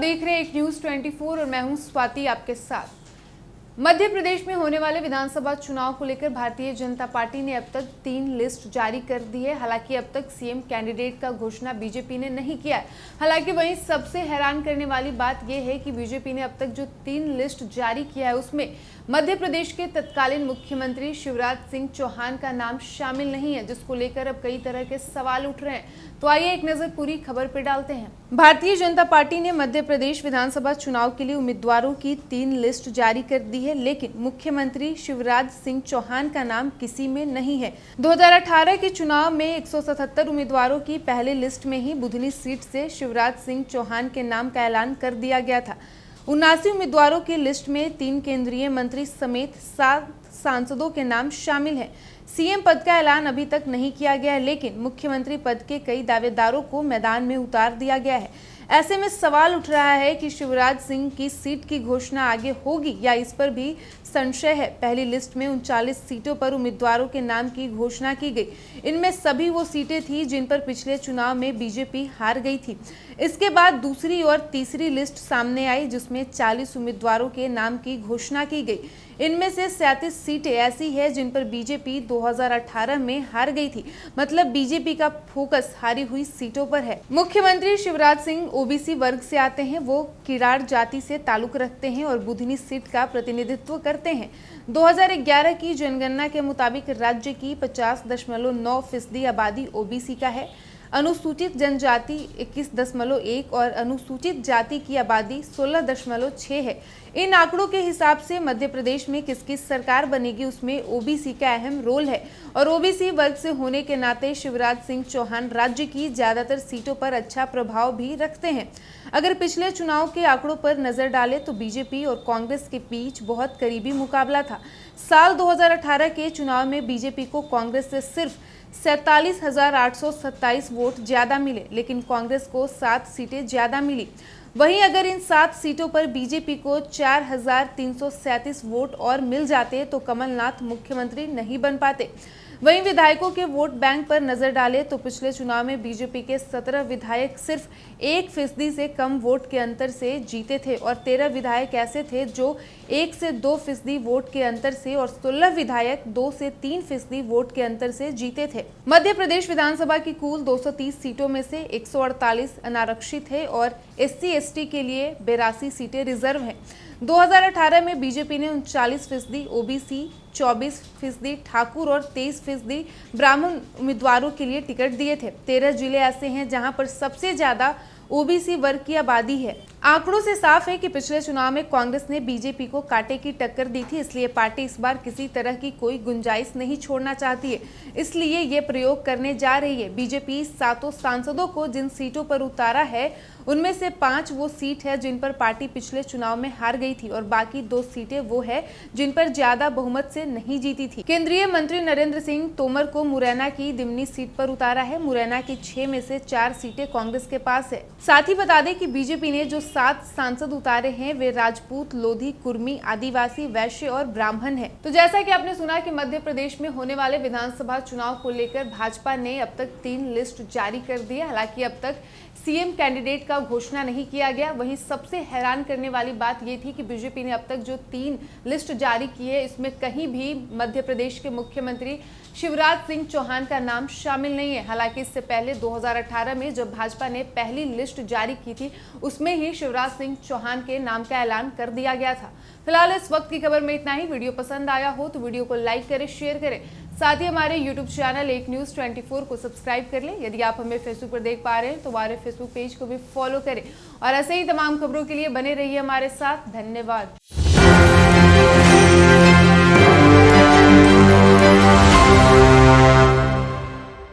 देख रहे हैं एक न्यूज़ 24 और मैं हूं स्वाति आपके साथ। मध्य प्रदेश में होने वाले विधानसभा चुनाव को लेकर भारतीय जनता पार्टी ने अब तक 3 लिस्ट जारी कर दी है। हालांकि अब तक सीएम कैंडिडेट का घोषणा बीजेपी ने नहीं किया है। हालांकि वहीं सबसे हैरान करने वाली बात यह है कि बीजेपी ने अब तक जो 3 लिस्ट जारी किया है उसमें मध्य प्रदेश के तत्कालीन मुख्यमंत्री शिवराज सिंह चौहान का नाम शामिल नहीं है, जिसको लेकर अब कई तरह के सवाल उठ रहे हैं। तो आइए एक नजर पूरी खबर पे डालते हैं। भारतीय जनता पार्टी ने मध्य प्रदेश विधानसभा चुनाव के लिए उम्मीदवारों की 3 लिस्ट जारी कर दी है, लेकिन मुख्यमंत्री शिवराज सिंह चौहान का नाम किसी में नहीं है। 2018 के चुनाव में 177 उम्मीदवारों की पहले लिस्ट में ही बुधनी सीट से शिवराज सिंह चौहान के नाम का ऐलान कर दिया गया था। 79 उम्मीदवारों की लिस्ट में 3 केंद्रीय मंत्री समेत 7 सांसदों के नाम शामिल हैं। सीएम पद का ऐलान अभी तक नहीं किया गया है, लेकिन मुख्यमंत्री पद के कई दावेदारों को मैदान में उतार दिया गया है। ऐसे में सवाल उठ रहा है कि शिवराज सिंह की सीट की घोषणा आगे होगी या इस पर भी संशय है। पहली लिस्ट में 39 सीटों पर उम्मीदवारों के नाम की घोषणा की गई। इनमें सभी वो सीटें थी जिन पर पिछले चुनाव में बीजेपी हार गई थी। इसके बाद दूसरी और तीसरी लिस्ट सामने आई, जिसमें 40 उम्मीदवारों के नाम की घोषणा की गई। इनमें से 37 सीटें ऐसी है जिन पर बीजेपी 2018 में हार गई थी। मतलब बीजेपी का फोकस हारी हुई सीटों पर है। मुख्यमंत्री शिवराज सिंह ओबीसी वर्ग से आते हैं। वो किराड़ जाति से ताल्लुक रखते हैं और बुधनी सीट का प्रतिनिधित्व करते हैं। 2011 की जनगणना के मुताबिक राज्य की 50.9% आबादी ओबीसी का है। अनुसूचित जनजाति 21.1 और अनुसूचित जाति की आबादी 16.6 है। इन आंकड़ों के हिसाब से मध्य प्रदेश में किस सरकार बनेगी उसमें ओबीसी का अहम रोल है और ओबीसी वर्ग से होने के नाते शिवराज सिंह चौहान राज्य की ज्यादातर सीटों पर अच्छा प्रभाव भी रखते हैं। अगर पिछले चुनाव के आंकड़ों पर नजर डालें तो बीजेपी और कांग्रेस के बीच बहुत करीबी मुकाबला था। साल 2018 के चुनाव में बीजेपी को कांग्रेस से सिर्फ 47,827 वोट ज्यादा मिले, लेकिन कांग्रेस को 7 सीटें ज्यादा मिली। वहीं अगर इन 7 सीटों पर बीजेपी को 4,337 वोट और मिल जाते तो कमलनाथ मुख्यमंत्री नहीं बन पाते। वहीं विधायकों के वोट बैंक पर नजर डालें तो पिछले चुनाव में बीजेपी के 17 विधायक सिर्फ 1% से कम वोट के अंतर से जीते थे और 13 विधायक ऐसे थे जो 1 से 2% वोट के अंतर से और 16 विधायक 2 से 3% वोट के अंतर से जीते थे। मध्य प्रदेश विधानसभा की कुल 230 सीटों में से 148 अनारक्षित है और SC/ST के लिए 82 सीटें रिजर्व हैं। 2018 में बीजेपी ने 39% ओबीसी, 24% ठाकुर और 23% ब्राह्मण उम्मीदवारों के लिए टिकट दिए थे। 13 जिले ऐसे हैं जहां पर सबसे ज्यादा ओबीसी वर्ग की आबादी है। आंकड़ों से साफ है कि पिछले चुनाव में कांग्रेस ने बीजेपी को कांटे की टक्कर दी थी, इसलिए पार्टी इस बार किसी तरह की कोई गुंजाइश नहीं छोड़ना चाहती है, इसलिए ये प्रयोग करने जा रही है। बीजेपी 7 सांसदों को जिन सीटों पर उतारा है उनमें से 5 वो सीट है जिन पर पार्टी पिछले चुनाव में हार गई थी और बाकी 2 सीटें वो है जिन पर ज्यादा बहुमत से नहीं जीती थी। केंद्रीय मंत्री नरेंद्र सिंह तोमर को मुरैना की दिमनी सीट पर उतारा है। मुरैना की 6 में से 4 सीटें कांग्रेस के पास है। साथ ही बता दें कि बीजेपी ने जो 7 सांसद उतारे हैं वे राजपूत, लोधी, कुर्मी, आदिवासी, वैश्य और ब्राह्मण हैं। तो जैसा कि आपने सुना कि मध्य प्रदेश में होने वाले विधानसभा चुनाव को लेकर भाजपा ने अब तक 3 लिस्ट जारी कर दी है। हालांकि अब तक सीएम कैंडिडेट का घोषणा नहीं किया गया। वहीं सबसे हैरान करने वाली बात यह थी कि बीजेपी ने अब तक जो 3 लिस्ट जारी की है इसमें कहीं भी मध्य प्रदेश के मुख्यमंत्री शिवराज सिंह चौहान का नाम शामिल नहीं है। हालांकि इससे पहले 2018 में जब भाजपा ने पहली लिस्ट जारी की थी उसमें ही शिवराज सिंह चौहान के नाम का ऐलान कर दिया गया था। फिलहाल इस वक्त की खबर में इतना ही। वीडियो पसंद आया हो तो वीडियो को लाइक करें, शेयर करें। साथ ही हमारे YouTube चैनल एक न्यूज़ 24 को सब्सक्राइब कर लें। यदि आप हमें फेसबुक पर देख पा रहे हैं तो हमारे फेसबुक पेज को भी फॉलो करें और ऐसे ही तमाम खबरों के लिए बने रहिए हमारे साथ। धन्यवाद।